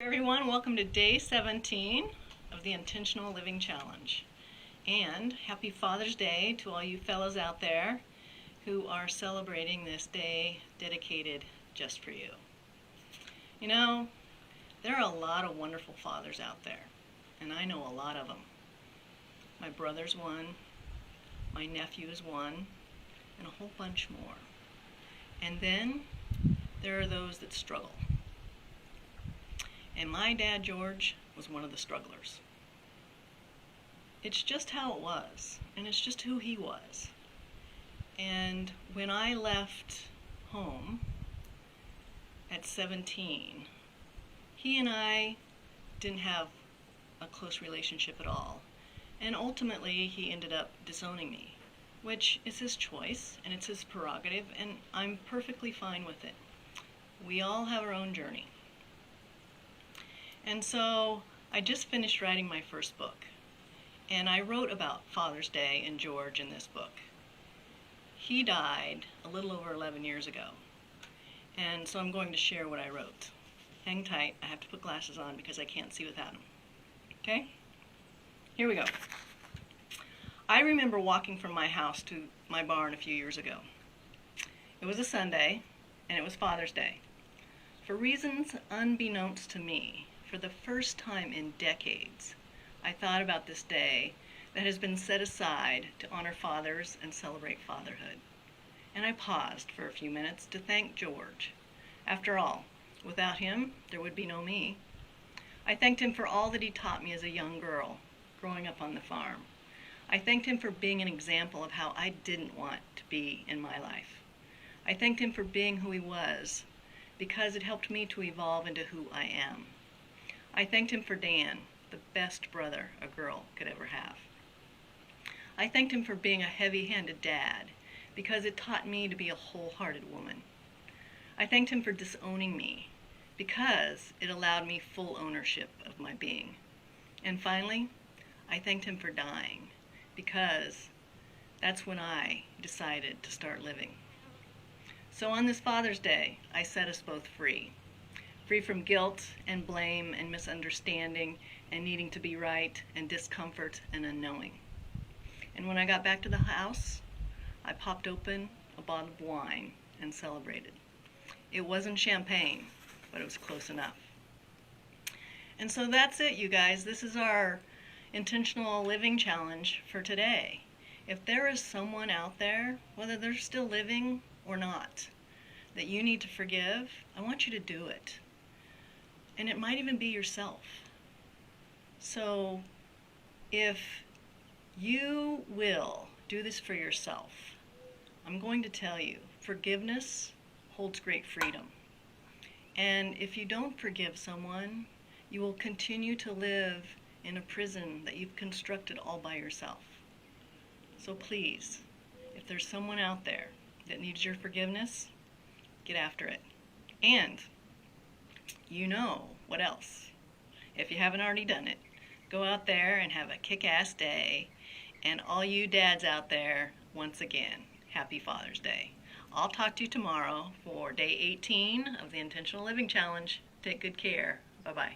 Everyone, welcome to day 17 of the Intentional Living Challenge. And happy Father's Day to all you fellas out there who are celebrating this day dedicated just for you. You know, there are a lot of wonderful fathers out there, and I know a lot of them. My brother's one, my nephew is one, and a whole bunch more. And then there are those that struggle. And my dad, George, was one of the strugglers. It's just how it was, and it's just who he was. And when I left home at 17, he and I didn't have a close relationship at all. And ultimately, he ended up disowning me, which is his choice, and it's his prerogative, and I'm perfectly fine with it. We all have our own journey. And so I just finished writing my first book, and I wrote about Father's Day and George in this book. He died a little over 11 years ago, and so I'm going to share what I wrote. Hang tight, I have to put glasses on because I can't see without them. Okay? Here we go. I remember walking from my house to my barn a few years ago. It was a Sunday, and it was Father's Day. For reasons unbeknownst to me, for the first time in decades, I thought about this day that has been set aside to honor fathers and celebrate fatherhood. And I paused for a few minutes to thank George. After all, without him, there would be no me. I thanked him for all that he taught me as a young girl, growing up on the farm. I thanked him for being an example of how I didn't want to be in my life. I thanked him for being who he was, because it helped me to evolve into who I am. I thanked him for Dan, the best brother a girl could ever have. I thanked him for being a heavy-handed dad, because it taught me to be a wholehearted woman. I thanked him for disowning me, because it allowed me full ownership of my being. And finally, I thanked him for dying, because that's when I decided to start living. So on this Father's Day, I set us both free. Free from guilt and blame and misunderstanding and needing to be right and discomfort and unknowing. And when I got back to the house, I popped open a bottle of wine and celebrated. It wasn't champagne, but it was close enough. And so that's it, you guys. This is our intentional living challenge for today. If there is someone out there, whether they're still living or not, that you need to forgive, I want you to do it. And it might even be yourself. So if you will do this for yourself, I'm going to tell you, forgiveness holds great freedom. And if you don't forgive someone, you will continue to live in a prison that you've constructed all by yourself. So please, if there's someone out there that needs your forgiveness, get after it. And you know what else. If you haven't already done it, go out there and have a kick-ass day. And all you dads out there, once again, happy Father's Day. I'll talk to you tomorrow for day 18 of the Intentional Living Challenge. Take good care. Bye-bye.